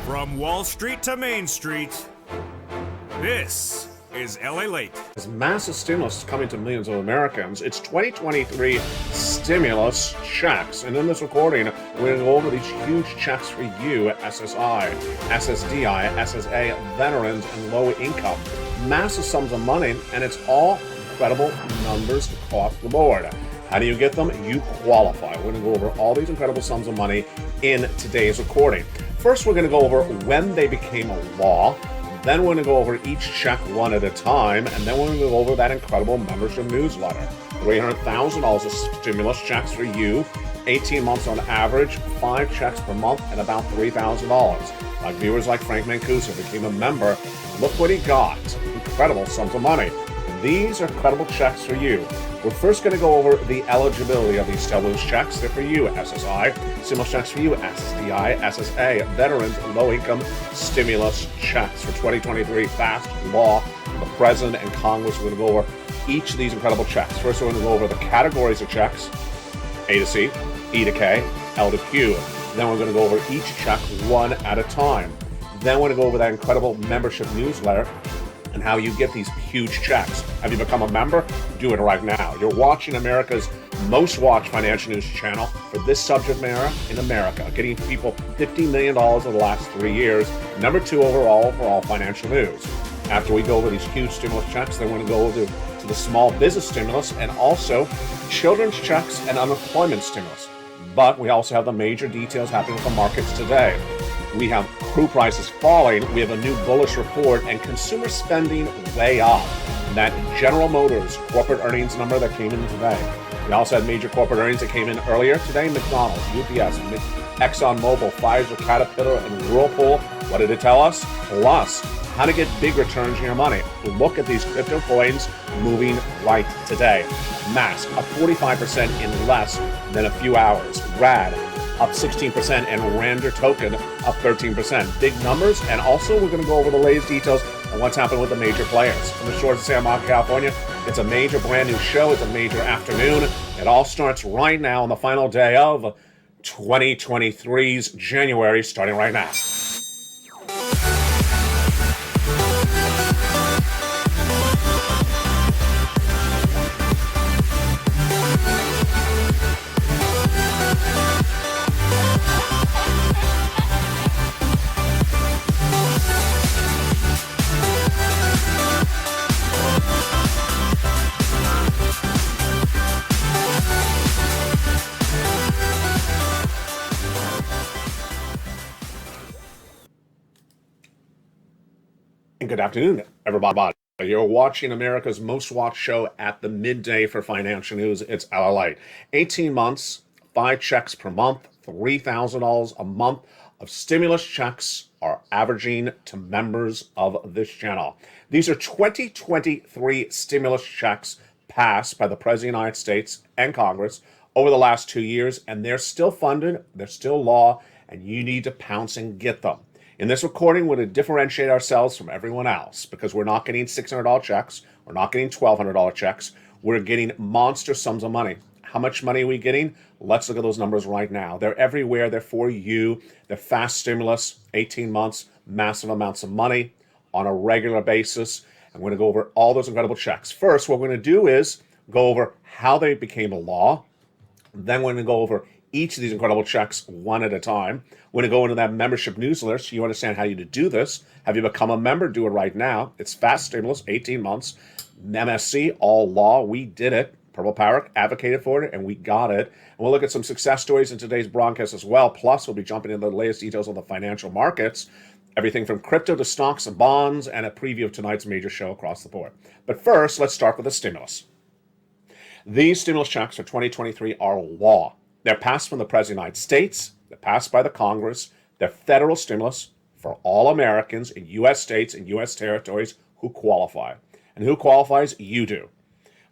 From Wall Street to Main Street, this is LALATE. As massive stimulus is coming to millions of Americans, it's 2023 stimulus checks. And in this recording, we're going to go over these huge checks for you at SSI, SSDI, SSA, veterans, and low income. Massive sums of money, and it's all incredible numbers across the board. How do you get them? You qualify. We're going to go over all these incredible sums of money in today's recording. First, we're going to go over when they became a law. Then we're going to go over each check one at a time, and then we're going to go over that incredible membership newsletter. $300,000 of stimulus checks for you, 18 months on average, 5 checks per month, and about $3,000. Like viewers like Frank Mancuso became a member. Look what he got. Incredible sums of money. These are incredible checks for you. We're first going to go over the eligibility of these stimulus checks. They're for you, SSI. Stimulus checks for you, SSDI, SSA, veterans, low-income stimulus checks for 2023 fast law. The President and Congress are going to go over each of these incredible checks. First, we're going to go over the categories of checks, A to C, E to K, L to Q. Then we're going to go over each check one at a time. Then we're going to go over that incredible membership newsletter and how you get these huge checks. Have you become a member? Do it right now. You're watching America's most watched financial news channel for this subject matter in America, getting people $50 million in the last 3 years, number 2 overall for all financial news. After we go over these huge stimulus checks, then we're going to go over to the small business stimulus and also children's checks and unemployment stimulus. But we also have the major details happening with the markets today. We have crude prices falling, we have a new bullish report, and consumer spending way up. And that General Motors corporate earnings number that came in today. We also had major corporate earnings that came in earlier today. McDonald's, UPS, ExxonMobil, Pfizer, Caterpillar, and Whirlpool. What did it tell us? Plus, how to get big returns on your money. Look at these crypto coins moving right today. Mask up 45% in less than a few hours. RAD up 16%, and Randor token up 13%. Big numbers, and also we're going to go over the latest details on what's happening with the major players. From the shores of San Marcos, California, it's a major brand new show. It's a major afternoon. It all starts right now on the final day of 2023's January, starting right now. Good afternoon, everybody. You're watching America's most watched show at the midday for financial news. It's LALATE. 18 months, 5 checks per month, $3,000 a month of stimulus checks are averaging to members of this channel. These are 2023 stimulus checks passed by the President of the United States and Congress over the last 2 years, and they're still funded, they're still law, and you need to pounce and get them. In this recording, we're going to differentiate ourselves from everyone else because we're not getting $600 checks. We're not getting $1,200 checks. We're getting monster sums of money. How much money are we getting? Let's look at those numbers right now. They're everywhere. They're for you. They're fast stimulus, 18 months, massive amounts of money on a regular basis. And we're going to go over all those incredible checks. First, what we're going to do is go over how they became a law. Then we're going to go over each of these incredible checks one at a time. We're going to go into that membership newsletter so you understand how you to do this. Have you become a member? Do it right now. It's fast stimulus, 18 months. MSC, all law. We did it. Purple Power advocated for it, and we got it. And we'll look at some success stories in today's broadcast as well. Plus, we'll be jumping into the latest details on the financial markets, everything from crypto to stocks and bonds, and a preview of tonight's major show across the board. But first, let's start with the stimulus. These stimulus checks for 2023 are law. They're passed from the President of the United States. They're passed by the Congress. They're federal stimulus for all Americans in U.S. states and U.S. territories who qualify. And who qualifies? You do.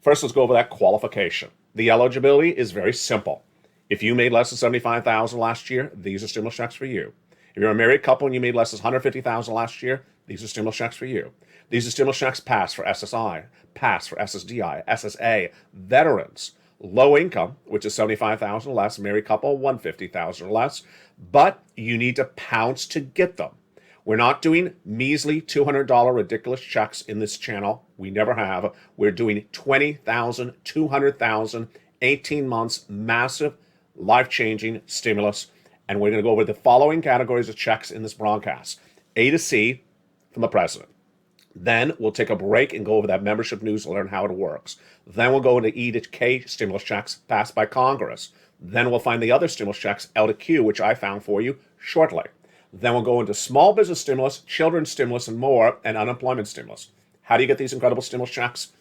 First, let's go over that qualification. The eligibility is very simple. If you made less than $75,000 last year, these are stimulus checks for you. If you're a married couple and you made less than $150,000 last year, these are stimulus checks for you. These are stimulus checks passed for SSI, passed for SSDI, SSA, veterans, low income, which is $75,000 or less, married couple, $150,000 or less, but you need to pounce to get them. We're not doing measly $200 ridiculous checks in this channel. We never have. We're doing 20,000, 200,000, 18 months, massive, life-changing stimulus. And we're going to go over the following categories of checks in this broadcast. A to C from the president. Then we'll take a break and go over that membership newsletter and how it works. Then we'll go into E to K stimulus checks passed by Congress. Then we'll find the other stimulus checks, L to Q, which I found for you shortly. Then we'll go into small business stimulus, children's stimulus, and more, and unemployment stimulus. How do you get these incredible stimulus checks?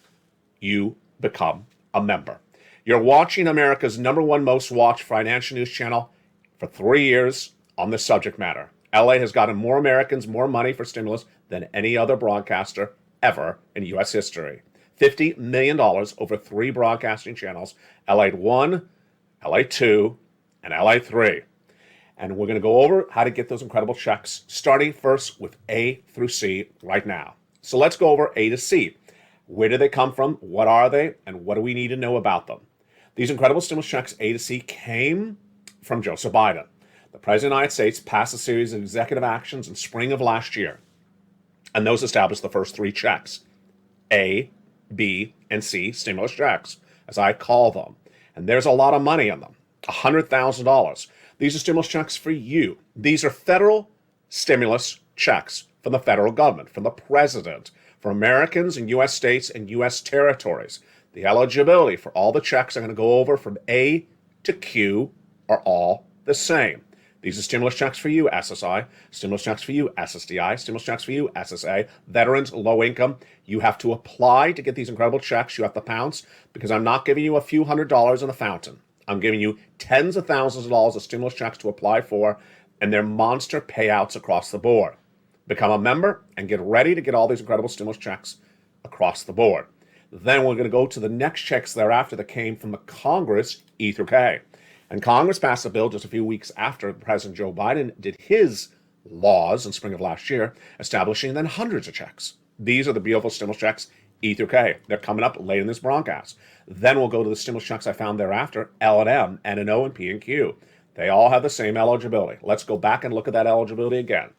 You become a member. You're watching America's #1 most watched financial news channel for 3 years on this subject matter. LA has gotten more Americans more money for stimulus than any other broadcaster ever in U.S. history. $50 million over 3 broadcasting channels, LA 1, LA 2, and LA 3. And we're going to go over how to get those incredible checks, starting first with A through C right now. So let's go over A to C. Where do they come from? What are they? And what do we need to know about them? These incredible stimulus checks, A to C, came from Joseph Biden. The President of the United States passed a series of executive actions in spring of last year, and those established the first 3 checks, A, B, and C stimulus checks, as I call them. And there's a lot of money in them, $100,000. These are stimulus checks for you. These are federal stimulus checks from the federal government, from the president, for Americans in U.S. states and U.S. territories. The eligibility for all the checks I'm going to go over from A to Q are all the same. These are stimulus checks for you, SSI, stimulus checks for you, SSDI, stimulus checks for you, SSA, veterans, low income. You have to apply to get these incredible checks. You have to pounce, because I'm not giving you a few $100s in a fountain. I'm giving you tens of thousands of dollars of stimulus checks to apply for, and they're monster payouts across the board. Become a member and get ready to get all these incredible stimulus checks across the board. Then we're going to go to the next checks thereafter that came from the Congress, E through K. And Congress passed a bill just a few weeks after President Joe Biden did his laws in spring of last year, establishing then hundreds of checks. These are the beautiful stimulus checks, E through K. They're coming up late in this broadcast. Then we'll go to the stimulus checks I found thereafter, L and M, N and O, and P and Q. They all have the same eligibility. Let's go back and look at that eligibility again.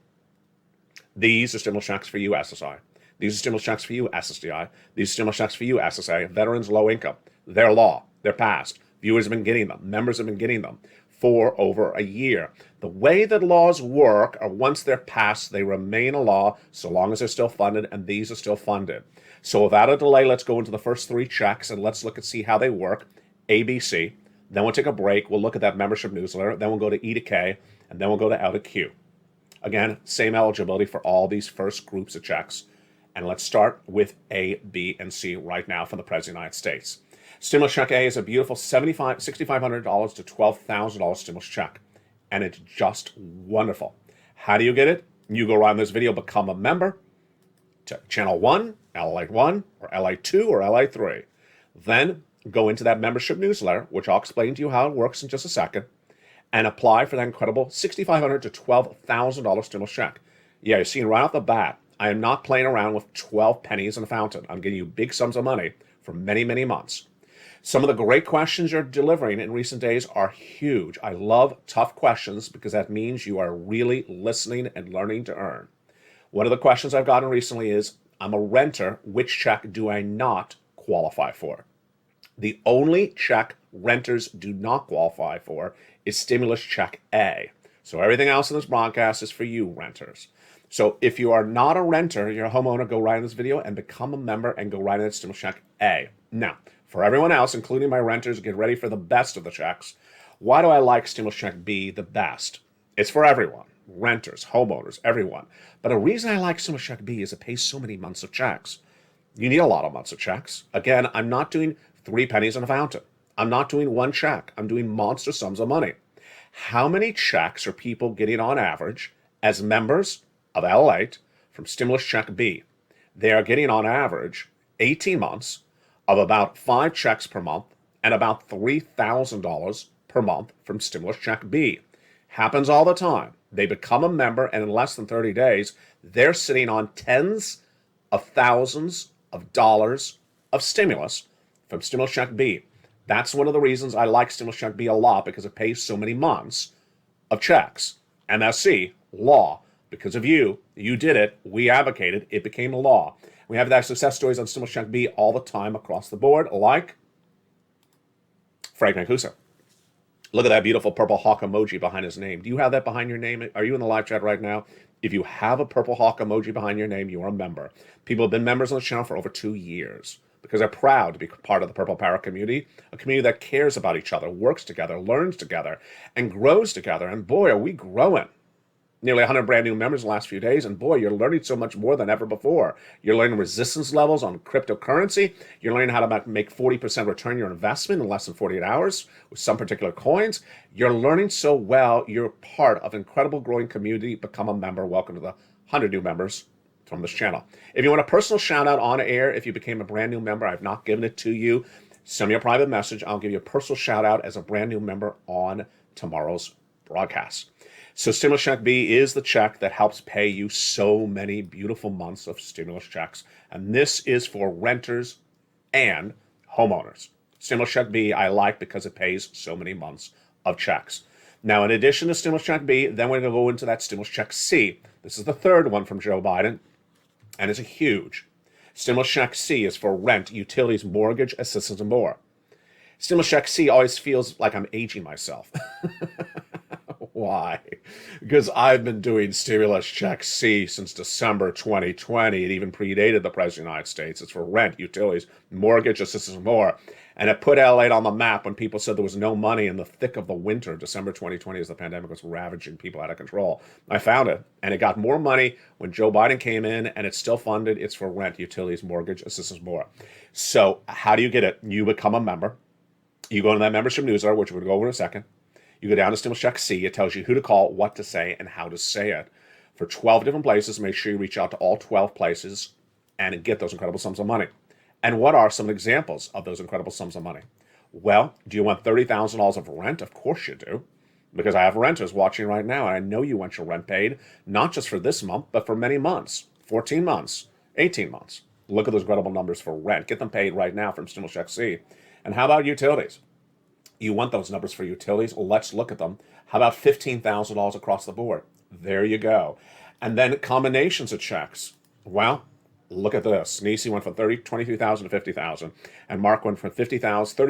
These are stimulus checks for you, SSI. These are stimulus checks for you, SSDI. These are stimulus checks for you, SSA. Veterans, low income. They're law. They're passed. Viewers have been getting them. Members have been getting them for over a year. The way that laws work are once they're passed, they remain a law so long as they're still funded, and these are still funded. So without a delay, let's go into the first 3 checks, and let's look and see how they work. A, B, C. Then we'll take a break. We'll look at that membership newsletter. Then we'll go to E to K, and then we'll go to L to Q. Again, same eligibility for all these first groups of checks. And let's start with A, B, and C right now from the President of the United States. Stimulus check A is a beautiful $6,500 to $12,000 stimulus check. And it's just wonderful. How do you get it? You go around this video, become a member to Channel 1, LA 1, or LA 2, or LA 3. Then go into that membership newsletter, which I'll explain to you how it works in just a second, and apply for that incredible $6,500 to $12,000 stimulus check. Yeah, you're seeing right off the bat, I am not playing around with 12 pennies in a fountain. I'm giving you big sums of money for many, many months. Some of the great questions you're delivering in recent days are huge. I love tough questions because that means you are really listening and learning to earn. One of the questions I've gotten recently is, I'm a renter, which check do I not qualify for? The only check renters do not qualify for is stimulus check A. So everything else in this broadcast is for you renters. So if you are not a renter, you're a homeowner, go right in this video and become a member and go right in that stimulus check A. Now, for everyone else, including my renters, get ready for the best of the checks. Why do I like stimulus check B the best? It's for everyone, renters, homeowners, everyone. But a reason I like stimulus check B is it pays so many months of checks. You need a lot of months of checks. Again, I'm not doing 3 pennies in a fountain. I'm not doing 1 check. I'm doing monster sums of money. How many checks are people getting on average as members of LALATE from stimulus check B? They are getting on average 18 months of about 5 checks per month and about $3,000 per month from stimulus check B. Happens all the time. They become a member, and in less than 30 days, they're sitting on tens of thousands of dollars of stimulus from stimulus check B. That's one of the reasons I like stimulus check B a lot, because it pays so many months of checks. MSC, law, Because of you. You did it. We advocated. It became a law. We have that success stories on Stimulus Check B all the time across the board, like Frank Mancuso. Look at that beautiful purple hawk emoji behind his name. Do you have that behind your name? Are you in the live chat right now? If you have a purple hawk emoji behind your name, you are a member. People have been members on the channel for over 2 years because they're proud to be part of the Purple Power community, a community that cares about each other, works together, learns together, and grows together. And boy, are we growing. Nearly 100 brand new members in the last few days, and boy, you're learning so much more than ever before. You're learning resistance levels on cryptocurrency. You're learning how to make 40% return your investment in less than 48 hours with some particular coins. You're learning so well. You're part of an incredible growing community. Become a member. Welcome to the 100 new members from this channel. If you want a personal shout out on air, if you became a brand new member, I've not given it to you, send me a private message. I'll give you a personal shout out as a brand new member on tomorrow's broadcast. So Stimulus Check B is the check that helps pay you so many beautiful months of stimulus checks. And this is for renters and homeowners. Stimulus Check B I like because it pays so many months of checks. Now, in addition to Stimulus Check B, then we're going to go into that Stimulus Check C. This is the third one from Joe Biden, and it's a huge. Stimulus Check C is for rent, utilities, mortgage, assistance, and more. Stimulus Check C always feels like I'm aging myself. Why? Because I've been doing Stimulus Check C since December 2020. It even predated the President of the United States. It's for rent, utilities, mortgage, assistance, and more. And it put LA on the map when people said there was no money in the thick of the winter, December 2020, as the pandemic was ravaging people out of control. I found it, and it got more money when Joe Biden came in, and it's still funded. It's for rent, utilities, mortgage, assistance, more. So how do you get it? You become a member. You go to that membership newsletter, which we're going to go over in a second. You go down to Stimulus Check C. It tells you who to call, what to say, and how to say it. For 12 different places, make sure you reach out to all 12 places and get those incredible sums of money. And what are some examples of those incredible sums of money? Well, do you want $30,000 of rent? Of course you do, because I have renters watching right now, and I know you want your rent paid, not just for this month, but for many months, 14 months, 18 months. Look at those incredible numbers for rent. Get them paid right now from Stimulus Check C. And how about utilities? You want those numbers for utilities? Let's look at them. How about $15,000 across the board? There you go. And then combinations of checks. Well, look at this. Nisi went from $23,000 to $50,000, and Mark went from $32,000 to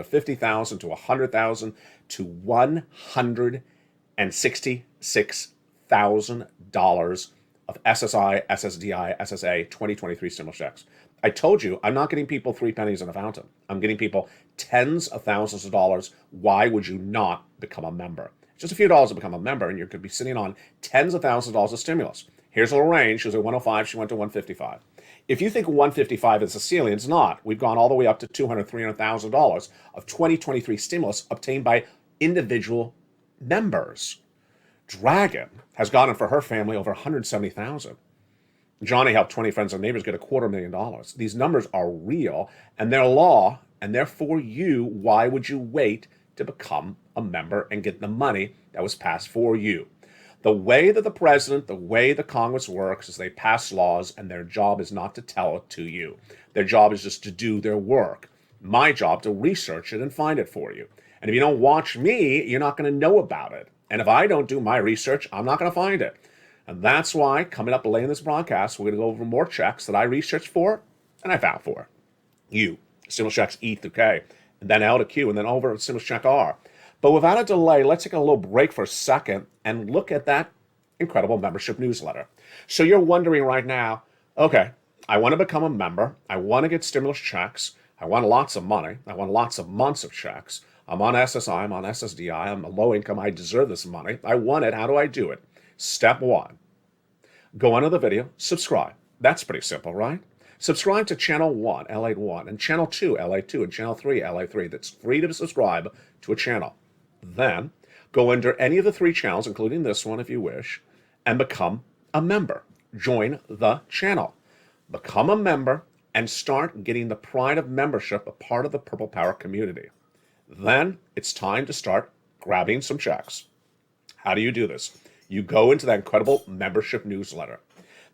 $50,000 to $100,000 to $166,000 of SSI, SSDI, SSA 2023 stimulus checks. I told you, I'm not getting people 3 pennies in a fountain. I'm getting people tens of thousands of dollars. Why would you not become a member? Just a few dollars to become a member, and you could be sitting on tens of thousands of dollars of stimulus. Here's a little range. She was at 105. She went to 155. If you think 155 is the ceiling, it's not. We've gone all the way up to $200,000, $300,000 of 2023 stimulus obtained by individual members. Dragon has gotten for her family over $170,000. Johnny helped 20 friends and neighbors get $250,000. These numbers are real, and they're law, and they're for you. Why would you wait to become a member and get the money that was passed for you? The way that the president, the way the Congress works is they pass laws, and their job is not to tell it to you. Their job is just to do their work. My job to research it and find it for you. And if you don't watch me, you're not going to know about it. And if I don't do my research, I'm not going to find it. And that's why, coming up later in this broadcast, we're going to go over more checks that I researched for and I found for you. Stimulus checks E through K, and then L to Q, and then over to Stimulus check R. But without a delay, let's take a little break for a second and look at that incredible membership newsletter. So you're wondering right now, okay, I want to become a member. I want to get stimulus checks. I want lots of money. I want lots of months of checks. I'm on SSI. I'm on SSDI. I'm a low income. I deserve this money. I want it. How do I do it? Step 1. Go under the video, subscribe. That's pretty simple, right? Subscribe to Channel 1, LATE 1, and Channel 2, LATE 2, and Channel 3, LATE 3. That's free to subscribe to a channel. Then, go under any of the 3 channels, including this one if you wish, and become a member. Join the channel. Become a member and start getting the pride of membership, a part of the Purple Power community. Then, it's time to start grabbing some checks. How do you do this? You go into that incredible membership newsletter.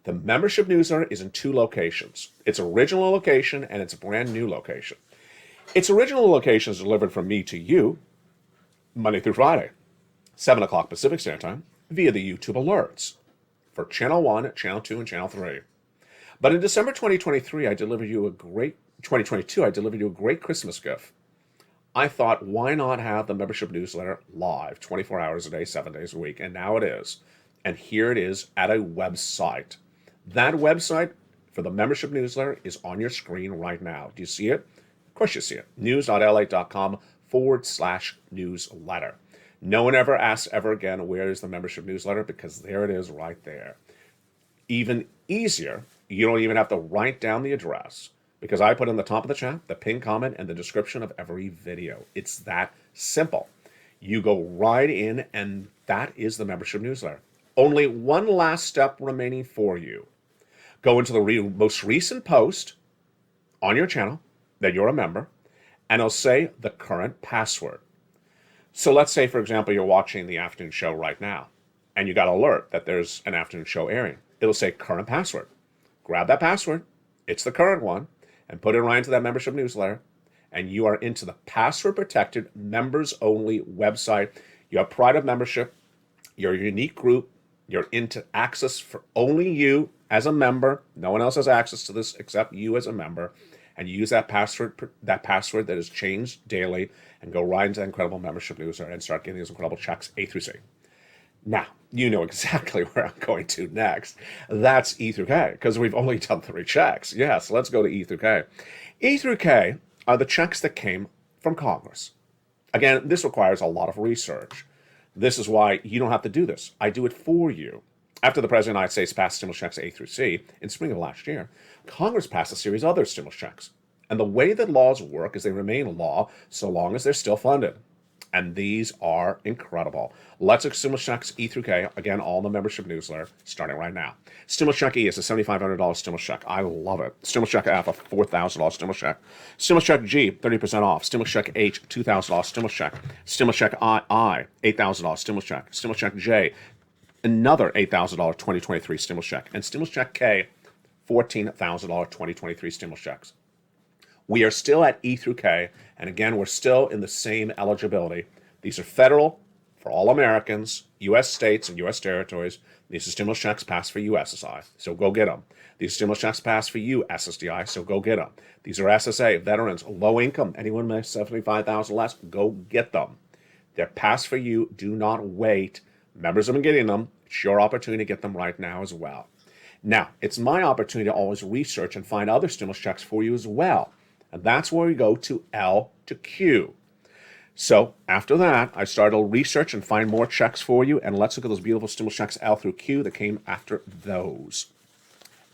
The membership newsletter is in 2 locations. Its original location and its brand new location. Its original location is delivered from me to you Monday through Friday, 7 o'clock Pacific Standard Time, via the YouTube alerts. for Channel 1, Channel 2, and Channel 3. But in December 2022, I delivered you a great Christmas gift. I thought, why not have the membership newsletter live 24 hours a day, 7 days a week? And now it is. And here it is at a website. That website for the membership newsletter is on your screen right now. Do you see it? Of course you see it. news.lalate.com/newsletter. No one ever asks ever again, where is the membership newsletter? Because there it is right there. Even easier, you don't even have to write down the address, because I put in the top of the chat, the pinned comment, and the description of every video. It's that simple. You go right in, and that is the membership newsletter. Only one last step remaining for you. Go into the most recent post on your channel that you're a member, and it'll say the current password. So let's say, for example, you're watching the afternoon show right now, and you got an alert that there's an afternoon show airing. It'll say current password. Grab that password, it's the current one, and put it right into that membership newsletter, and you are into the password-protected, members-only website. You have pride of membership, you're a unique group, you're into access for only you as a member. No one else has access to this except you as a member. And you use that password that is changed daily, and go right into that incredible membership newsletter and start getting these incredible checks A through C. Now, you know exactly where I'm going to next. That's E through K, because we've only done 3 checks. Yes, let's go to E through K. E through K are the checks that came from Congress. Again, this requires a lot of research. This is why you don't have to do this. I do it for you. After the President of the United States passed stimulus checks A through C in spring of last year, Congress passed a series of other stimulus checks. And the way that laws work is they remain law so long as they're still funded. And these are incredible. Let's look at stimulus checks E through K, again, all in the membership newsletter, starting right now. Stimulus check E is a $7,500 stimulus check. I love it. Stimulus check F, a $4,000 stimulus check. Stimulus check G, 30% off. Stimulus check H, $2,000 stimulus check. Stimulus check I, $8,000 stimulus check. Stimulus check J, another $8,000 2023 stimulus check. And stimulus check K, $14,000 2023 stimulus checks. We are still at E through K, and again, we're still in the same eligibility. These are federal for all Americans, U.S. states and U.S. territories. These are stimulus checks passed for you, SSI, so go get them. These are stimulus checks passed for you, SSDI, so go get them. These are SSA, veterans, low income, anyone makes $75,000 less, go get them. They're passed for you. Do not wait. Members have been getting them. It's your opportunity to get them right now as well. Now, it's my opportunity to always research and find other stimulus checks for you as well. And that's where we go to L to Q. So after that, I started to research and find more checks for you. And let's look at those beautiful stimulus checks L through Q that came after those.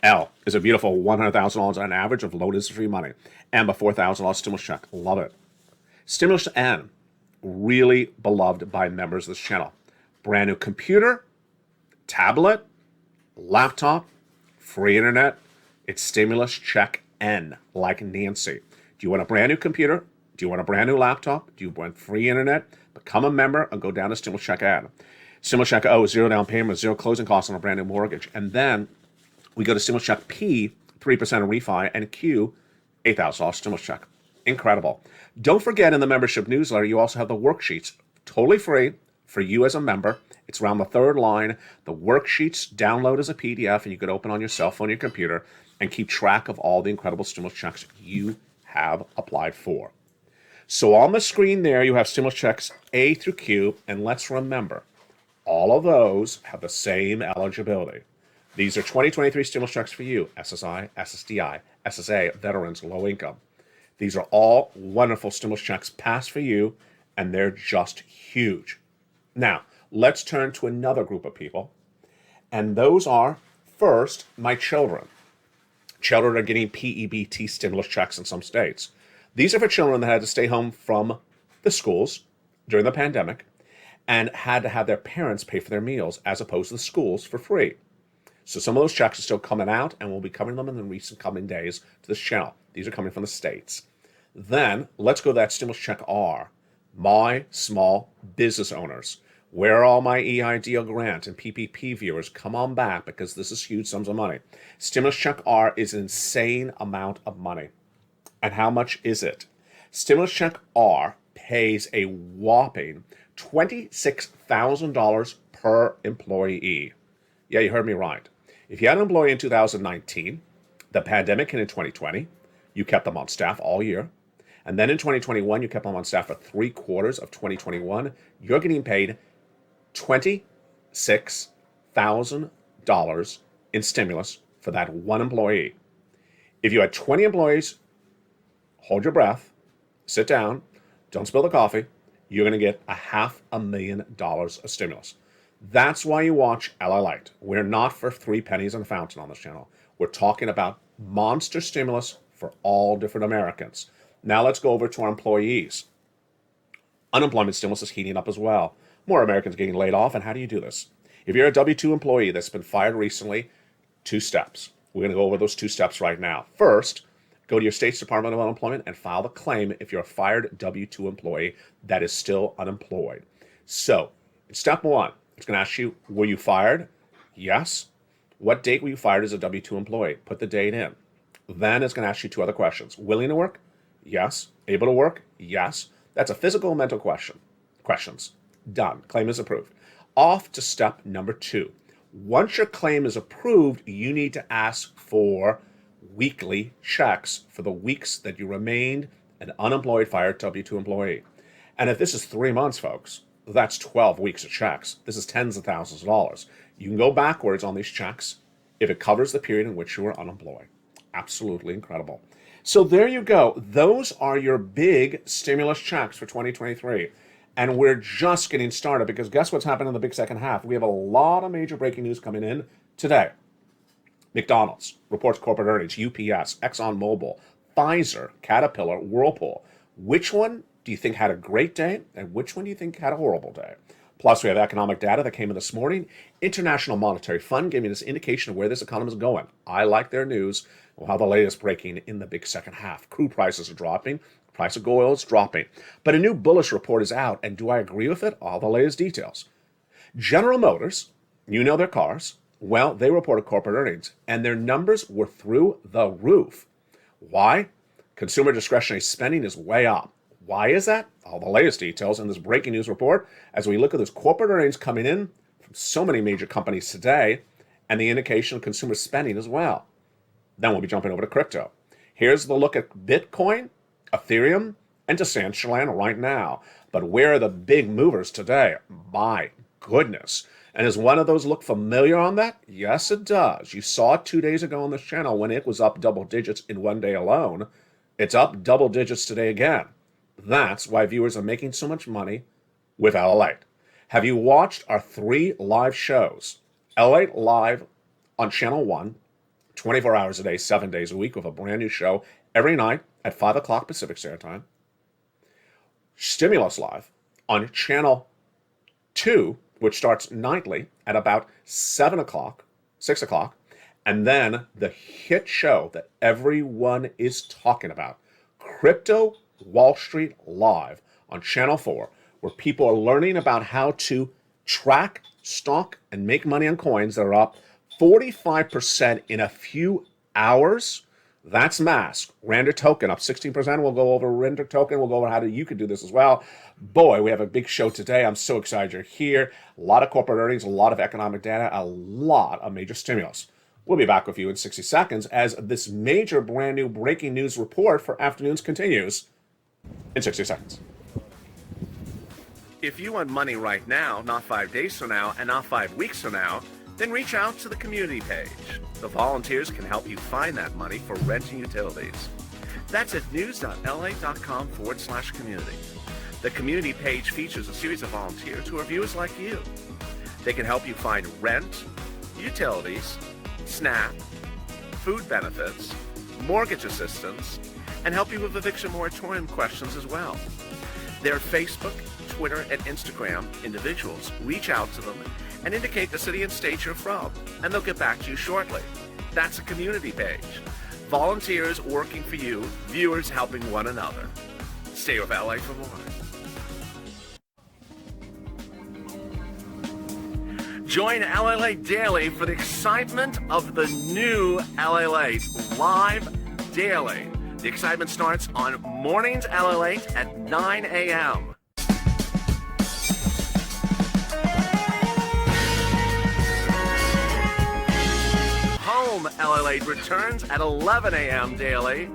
L is a beautiful $100,000 on average of low interest-free money. M, a $4,000 stimulus check. Love it. Stimulus N, really beloved by members of this channel. Brand new computer, tablet, laptop, free internet. It's stimulus check N, like Nancy. Do you want a brand new computer? Do you want a brand new laptop? Do you want free internet? Become a member and go down to stimulus check N. Stimulus check O, 0 down payment, 0 closing costs on a brand new mortgage. And then we go to stimulus check P, 3% refi, and Q, $8,000 stimulus check. Incredible. Don't forget, in the membership newsletter, you also have the worksheets, totally free for you as a member. It's around the third line. The worksheets download as a PDF, and you can open on your cell phone, your computer, and keep track of all the incredible stimulus checks you have applied for. So on the screen there, you have stimulus checks A through Q, and let's remember, all of those have the same eligibility. These are 2023 stimulus checks for you, SSI, SSDI, SSA, veterans, low income. These are all wonderful stimulus checks passed for you, and they're just huge. Now, let's turn to another group of people, and those are, first, my children. Children are getting PEBT stimulus checks in some states. These are for children that had to stay home from the schools during the pandemic and had to have their parents pay for their meals as opposed to the schools for free. So some of those checks are still coming out, and we'll be covering them in the recent coming days to this channel. These are coming from the states. Then let's go to that stimulus check R, my small business owners. Where are all my EIDL grant and PPP viewers? Come on back, because this is huge sums of money. Stimulus check R is an insane amount of money. And how much is it? Stimulus check R pays a whopping $26,000 per employee. Yeah, you heard me right. If you had an employee in 2019, the pandemic hit in 2020, you kept them on staff all year, and then in 2021, you kept them on staff for 3/4 of 2021, you're getting paid $26,000 in stimulus for that one employee. If you had 20 employees, hold your breath, sit down, don't spill the coffee, you're going to get $500,000 of stimulus. That's why you watch LALATE. We're not for 3 pennies in a fountain on this channel. We're talking about monster stimulus for all different Americans. Now let's go over to our employees. Unemployment stimulus is heating up as well. More Americans getting laid off, and how do you do this? If you're a W-2 employee that's been fired recently, 2 steps. We're going to go over those 2 steps right now. First, go to your state's Department of Unemployment and file the claim if you're a fired W-2 employee that is still unemployed. So, step 1, it's going to ask you, were you fired? Yes. What date were you fired as a W-2 employee? Put the date in. Then it's going to ask you 2 other questions. Willing to work? Yes. Able to work? Yes. That's a physical and mental questions. Done. Claim is approved. Off to step number 2. Once your claim is approved, you need to ask for weekly checks for the weeks that you remained an unemployed fired W-2 employee. And if this is 3 months, folks, that's 12 weeks of checks. This is tens of thousands of dollars. You can go backwards on these checks if it covers the period in which you were unemployed. Absolutely incredible. So there you go. Those are your big stimulus checks for 2023. And we're just getting started because guess what's happening in the big second half? We have a lot of major breaking news coming in today. McDonald's reports corporate earnings, UPS, ExxonMobil, Pfizer, Caterpillar, Whirlpool. Which one do you think had a great day and which one do you think had a horrible day? Plus, we have economic data that came in this morning. International Monetary Fund giving us indication of where this economy is going. I like their news. We'll have the latest breaking in the big second half. Crude prices are dropping. Price of oil is dropping. But a new bullish report is out, and do I agree with it? All the latest details. General Motors, you know their cars. Well, they reported corporate earnings, and their numbers were through the roof. Why? Consumer discretionary spending is way up. Why is that? All the latest details in this breaking news report as we look at those corporate earnings coming in from so many major companies today and the indication of consumer spending as well. Then we'll be jumping over to crypto. Here's the look at Bitcoin, Ethereum, and Decentraland right now. But where are the big movers today? My goodness. And does one of those look familiar on that? Yes, it does. You saw it 2 days ago on this channel when it was up double digits in one day alone. It's up double digits today again. That's why viewers are making so much money with LALATE. Have you watched our 3 live shows? LALATE Live on Channel 1, 24 hours a day, 7 days a week with a brand new show every night at 5 o'clock Pacific Standard Time. Stimulus Live on Channel 2, which starts nightly at about 7 o'clock, 6 o'clock. And then the hit show that everyone is talking about, Crypto Wall Street Live on Channel 4, where people are learning about how to track, stock, and make money on coins that are up 45% in a few hours. That's mask. Render token up 16%. We'll go over Render token. We'll go over how you can do this as well. Boy, we have a big show today. I'm so excited you're here. A lot of corporate earnings, a lot of economic data, a lot of major stimulus. We'll be back with you in 60 seconds as this major brand new breaking news report for afternoons continues in 60 seconds. If you want money right now, not 5 days from now, and not 5 weeks from now, then reach out to the community page. The volunteers can help you find that money for rent and utilities. That's at news.la.com/community. The community page features a series of volunteers who are viewers like you. They can help you find rent, utilities, SNAP, food benefits, mortgage assistance, and help you with eviction moratorium questions as well. Their Facebook, Twitter, and Instagram individuals reach out to them and indicate the city and state you're from, and they'll get back to you shortly. That's a community page. Volunteers working for you, viewers helping one another. Stay with LA for more. Join LALATE Daily for the excitement of the new LALATE Live Daily. The excitement starts on Mornings LALATE at 9 a.m. LALATE returns at 11 a.m. daily.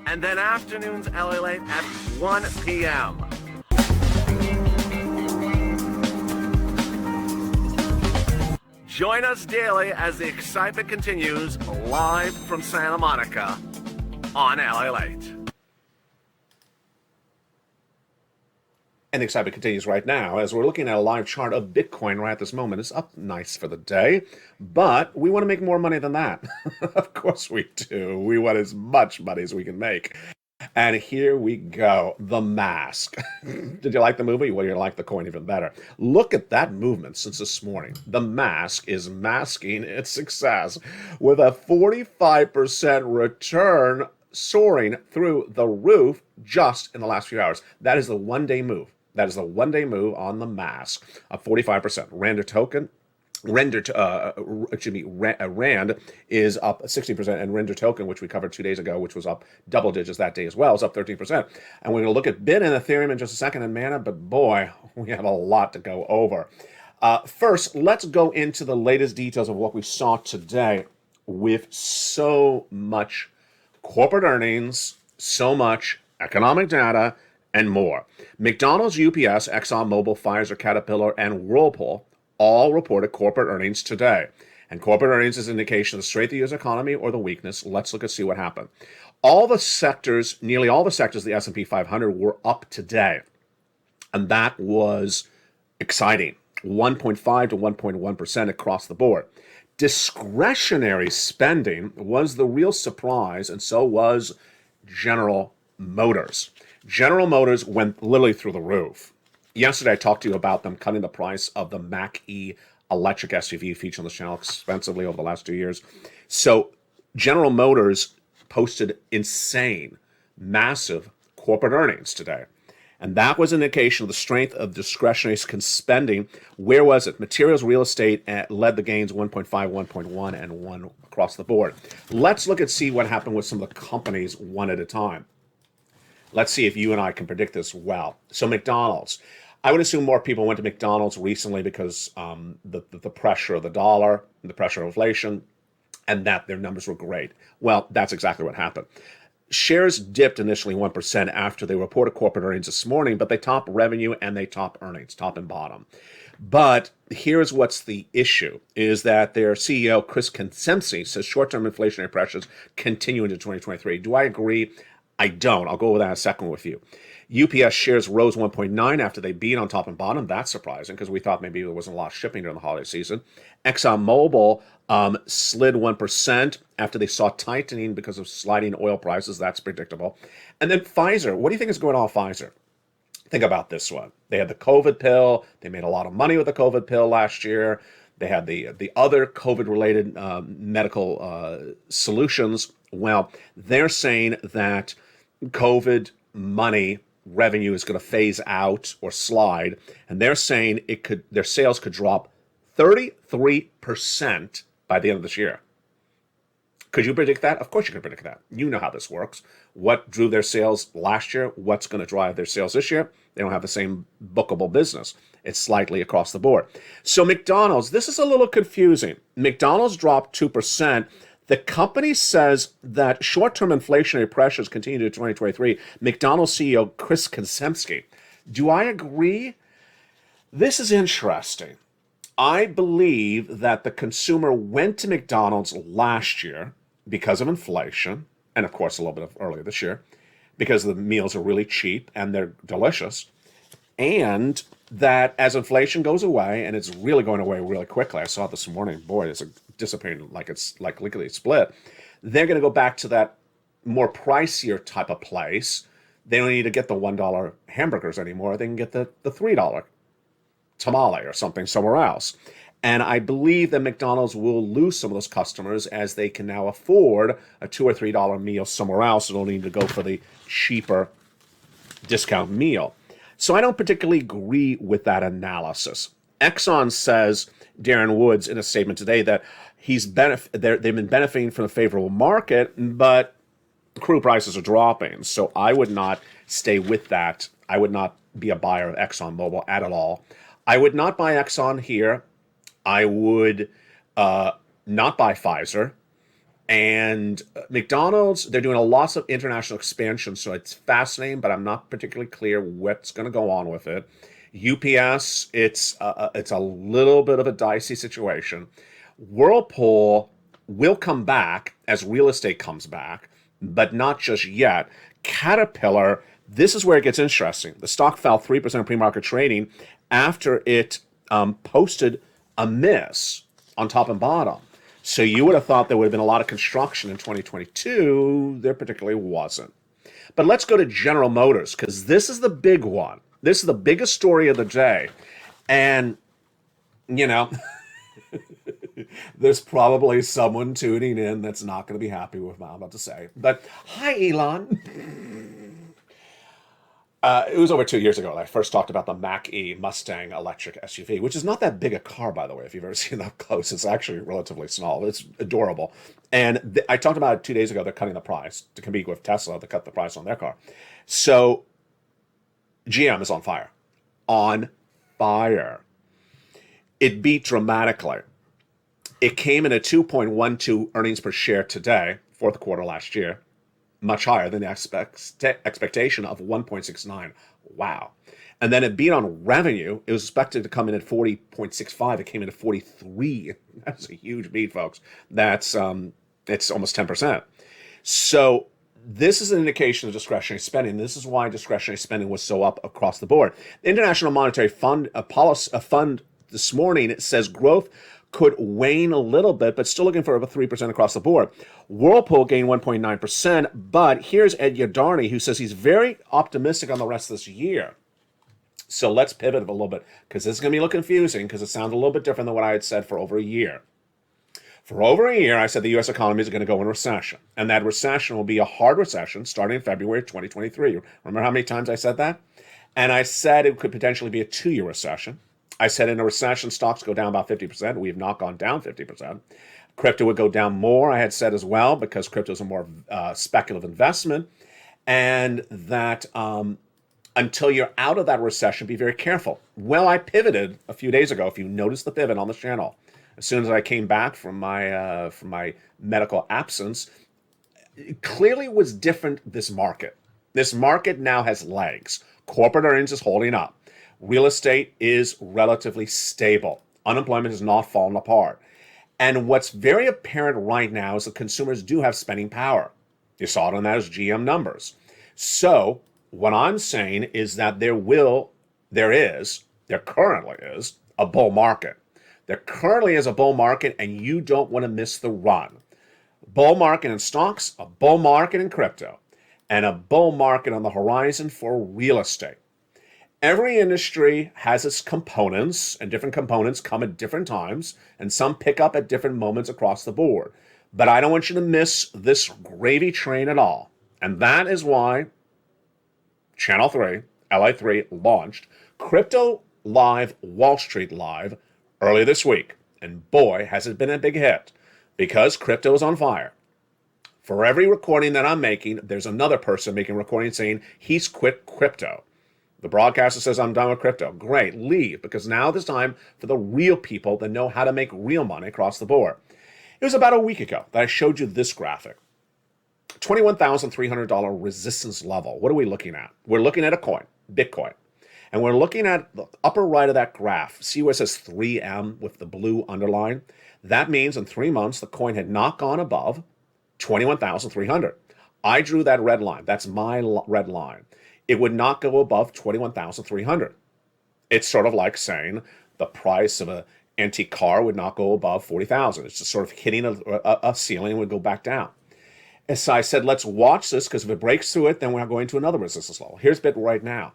And then afternoons LALATE at 1 p.m. Join us daily as the excitement continues live from Santa Monica on LALATE. And the excitement continues right now as we're looking at a live chart of Bitcoin right at this moment. It's up nice for the day, but we want to make more money than that. Of course we do. We want as much money as we can make. And here we go, the mask. Did you like the movie? Well, you like the coin even better. Look at that movement since this morning. The mask is masking its success with a 45% return soaring through the roof just in the last few hours. That is the one-day move. That is the one-day move on the mask, a 45%. Rand is up 60%, and render token, which we covered 2 days ago, which was up double digits that day as well, is up 13%. And we're going to look at Bit and Ethereum in just a second and Mana, but boy, we have a lot to go over. First, let's go into the latest details of what we saw today with so much corporate earnings, so much economic data, and more. McDonald's, UPS, ExxonMobil, Pfizer, Caterpillar, and Whirlpool all reported corporate earnings today. And corporate earnings is an indication of the strength of the U.S. economy or the weakness. Let's look and see what happened. Nearly all the sectors of the S&P 500 were up today. And that was exciting. 1.5 to 1.1% across the board. Discretionary spending was the real surprise, and so was General Motors. General Motors went literally through the roof. Yesterday, I talked to you about them cutting the price of the Mach-E electric SUV featured on the channel expensively over the last 2 years. So General Motors posted insane, massive corporate earnings today. And that was an indication of the strength of discretionary spending. Where was it? Materials, real estate led the gains 1.5, 1.1, and 1 across the board. Let's look and see what happened with some of the companies one at a time. Let's see if you and I can predict this well. So McDonald's. I would assume more people went to McDonald's recently because the pressure of the dollar, the pressure of inflation, and that their numbers were great. Well, that's exactly what happened. Shares dipped initially 1% after they reported corporate earnings this morning, but they top revenue and they top earnings, top and bottom. But here's what's the issue, is that their CEO, Chris Kensempsky, says short-term inflationary pressures continue into 2023. Do I agree? I don't. I'll go over that in a second with you. UPS shares rose 1.9 after they beat on top and bottom. That's surprising because we thought maybe there wasn't a lot of shipping during the holiday season. ExxonMobil slid 1% after they saw tightening because of sliding oil prices. That's predictable. And then Pfizer. What do you think is going on with Pfizer? Think about this one. They had the COVID pill. They made a lot of money with the COVID pill last year. They had the other COVID-related medical solutions. Well, they're saying that COVID money revenue is going to phase out or slide, and they're saying their sales could drop 33% by the end of this year. Could you predict that? Of course you can predict that. You know how this works. What drew their sales last year? What's going to drive their sales this year? They don't have the same bookable business. It's slightly across the board. So McDonald's, this is a little confusing. McDonald's dropped 2%. The company says that short-term inflationary pressures continue to 2023. McDonald's CEO Chris Kensempsky. Do I agree? This is interesting. I believe that the consumer went to McDonald's last year because of inflation, and of course a little bit earlier this year, because the meals are really cheap and they're delicious, and that as inflation goes away, and it's really going away really quickly, I saw it this morning, boy, it's disappearing like it's like lickety split, they're going to go back to that more pricier type of place. They don't need to get the $1 hamburgers anymore. They can get the $3 tamale or something somewhere else. And I believe that McDonald's will lose some of those customers as they can now afford a $2 or $3 meal somewhere else. They don't need to go for the cheaper discount meal. So I don't particularly agree with that analysis. Exxon says, Darren Woods, in a statement today, that they've been benefiting from a favorable market, but crude prices are dropping. So I would not stay with that I would not be a buyer of ExxonMobil at all. I would not buy Exxon here. I would not buy Pfizer. And McDonald's, they're doing a lot of international expansion, so it's fascinating, but I'm not particularly clear what's going to go on with it. UPS, it's a little bit of a dicey situation. Whirlpool will come back as real estate comes back, but not just yet. Caterpillar, this is where it gets interesting. The stock fell 3% pre-market trading after it posted a miss on top and bottom. So you would have thought there would have been a lot of construction in 2022. There particularly wasn't. But let's go to General Motors, because this is the big one. This is the biggest story of the day. And, you know, there's probably someone tuning in that's not going to be happy with what I'm about to say. But hi, Elon. It was over 2 years ago that I first talked about the Mach-E Mustang electric SUV, which is not that big a car, by the way, if you've ever seen it up close. It's actually relatively small. It's adorable. And I talked about it 2 days ago. They're cutting the price to compete with Tesla to cut the price on their car. So GM is on fire. On fire. It beat dramatically. It came in at 2.12 earnings per share today, fourth quarter last year. Much higher than the expectation of 1.69. Wow. And then it beat on revenue. It was expected to come in at 40.65. It came in at 43. That's a huge beat, folks. That's it's almost 10%. So this is an indication of discretionary spending. This is why discretionary spending was so up across the board. The International Monetary Fund, a fund this morning, it says growth could wane a little bit, but still looking for about 3% across the board. Whirlpool gained 1.9%, but here's Ed Yardarny, who says he's very optimistic on the rest of this year. So let's pivot a little bit, because this is going to be a little confusing, because it sounds a little bit different than what I had said for over a year. For over a year, I said the U.S. economy is going to go in recession, and that recession will be a hard recession starting in February 2023. Remember how many times I said that? And I said it could potentially be a 2-year recession. I said in a recession, stocks go down about 50%. We have not gone down 50%. Crypto would go down more, I had said as well, because crypto is a more speculative investment. And that until you're out of that recession, be very careful. Well, I pivoted a few days ago, if you noticed the pivot on this channel. As soon as I came back from my medical absence, it clearly was different, this market. This market now has legs. Corporate earnings is holding up. Real estate is relatively stable. Unemployment has not fallen apart. And what's very apparent right now is that consumers do have spending power. You saw it on those GM numbers. So what I'm saying is that there currently is a bull market. There currently is a bull market, and you don't want to miss the run. Bull market in stocks, a bull market in crypto, and a bull market on the horizon for real estate. Every industry has its components, and different components come at different times, and some pick up at different moments across the board. But I don't want you to miss this gravy train at all. And that is why Channel 3, LA3, launched Crypto Live, Wall Street Live earlier this week. And boy, has it been a big hit, because crypto is on fire. For every recording that I'm making, there's another person making a recording saying he's quit crypto. The broadcaster says, I'm done with crypto. Great, leave, because now it's time for the real people that know how to make real money across the board. It was about a week ago that I showed you this graphic. $21,300 resistance level. What are we looking at? We're looking at a coin, Bitcoin. And we're looking at the upper right of that graph. See where it says 3M with the blue underline? That means in 3 months, the coin had not gone above 21,300. I drew that red line. That's my red line. It would not go above 21,300. It's sort of like saying the price of an antique car would not go above 40,000. It's just sort of hitting a ceiling and would go back down. And so I said, let's watch this, because if it breaks through it, then we're going to another resistance level. Here's Bit right now.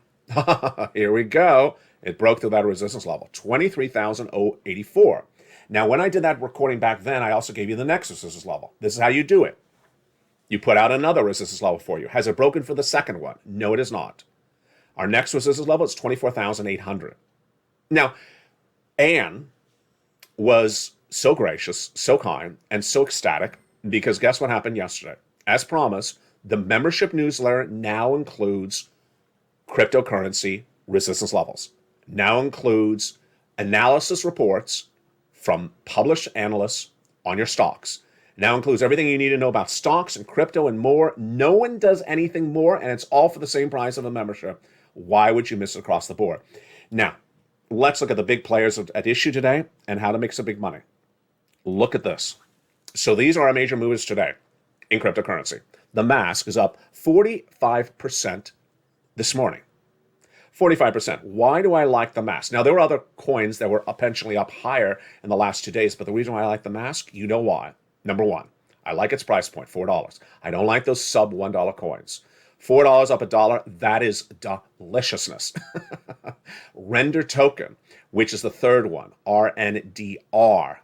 Here we go. It broke through that resistance level, 23,084. Now, when I did that recording back then, I also gave you the next resistance level. This is how you do it. You put out another resistance level for you. Has it broken for the second one? No, it is not. Our next resistance level is 24,800. Now, Anne was so gracious, so kind, and so ecstatic, because guess what happened yesterday? As promised, the membership newsletter now includes cryptocurrency resistance levels. Now includes analysis reports from published analysts on your stocks. Now includes everything you need to know about stocks and crypto and more. No one does anything more, and it's all for the same price of a membership. Why would you miss it across the board? Now, let's look at the big players at issue today and how to make some big money. Look at this. So these are our major movers today in cryptocurrency. The mask is up 45% this morning. 45%. Why do I like the mask? Now, there were other coins that were potentially up higher in the last 2 days, but the reason why I like the mask, you know why. Number one, I like its price point, $4. I don't like those sub $1 coins. $4 up $1, that is deliciousness. Render token, which is the third one, RNDR.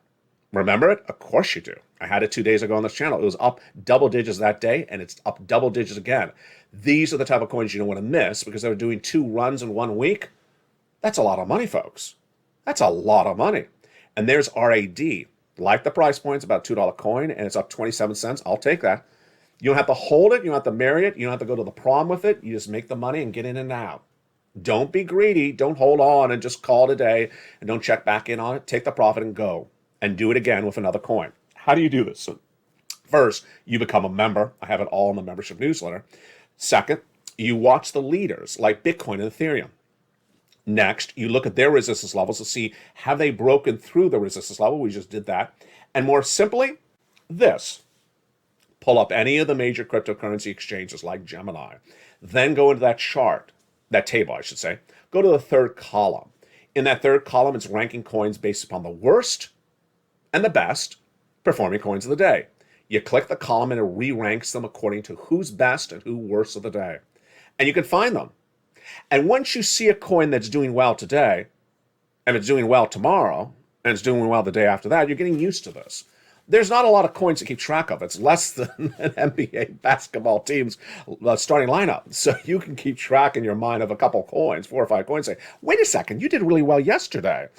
Remember it? Of course you do. I had it 2 days ago on this channel. It was up double digits that day, and it's up double digits again. These are the type of coins you don't want to miss because they're doing 2 runs in 1 week. That's a lot of money, folks. That's a lot of money. And there's RAD. Like the price point, it's about a $2 coin, and it's up 27 cents. I'll take that. You don't have to hold it. You don't have to marry it. You don't have to go to the prom with it. You just make the money and get in and out. Don't be greedy. Don't hold on and just call it a day and don't check back in on it. Take the profit and go and do it again with another coin. How do you do this? So first, you become a member. I have it all in the membership newsletter. Second, you watch the leaders like Bitcoin and Ethereum. Next, you look at their resistance levels to see have they broken through the resistance level. We just did that. And more simply, this. Pull up any of the major cryptocurrency exchanges like Gemini. Then go into that chart, that table, I should say. Go to the third column. In that third column, it's ranking coins based upon the worst and the best performing coins of the day. You click the column and it re-ranks them according to who's best and who's worst of the day. And you can find them. And once you see a coin that's doing well today, and it's doing well tomorrow, and it's doing well the day after that, you're getting used to this. There's not a lot of coins to keep track of. It's less than an NBA basketball team's starting lineup. So you can keep track in your mind of a couple coins, 4 or 5 coins. Say, wait a second, you did really well yesterday.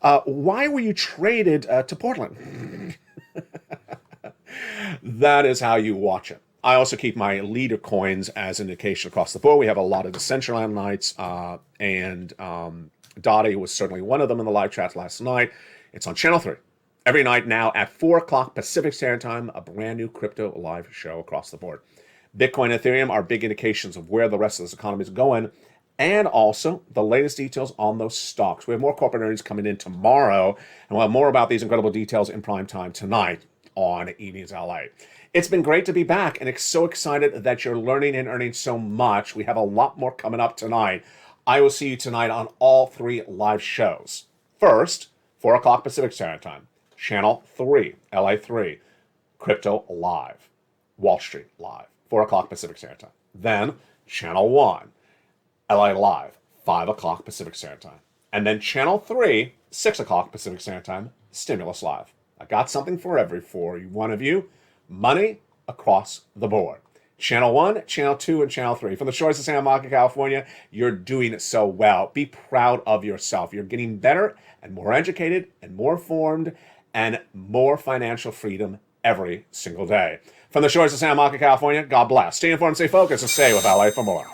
Why were you traded to Portland? That is how you watch it. I also keep my leader coins as an indication across the board. We have a lot of Decentraland nights, and Dottie was certainly one of them in the live chat last night. It's on Channel 3. Every night now at 4 o'clock Pacific Standard Time, a brand new crypto live show across the board. Bitcoin and Ethereum are big indications of where the rest of this economy is going, and also the latest details on those stocks. We have more corporate earnings coming in tomorrow, and we'll have more about these incredible details in prime time tonight on Evenings LA. It's been great to be back, and it's so excited that you're learning and earning so much. We have a lot more coming up tonight. I will see you tonight on all 3 live shows. First, 4 o'clock Pacific Standard Time. Channel 3, LA 3, Crypto Live, Wall Street Live, 4 o'clock Pacific Standard Time. Then Channel 1, LA Live, 5 o'clock Pacific Standard Time. And then Channel 3, 6 o'clock Pacific Standard Time, Stimulus Live. I got something for one of you. Money across the board. Channel 1, Channel 2, and Channel 3. From the shores of Santa Monica, California, you're doing so well. Be proud of yourself. You're getting better and more educated and more informed and more financial freedom every single day. From the shores of Santa Monica, California, God bless. Stay informed, stay focused, and stay with LA for more.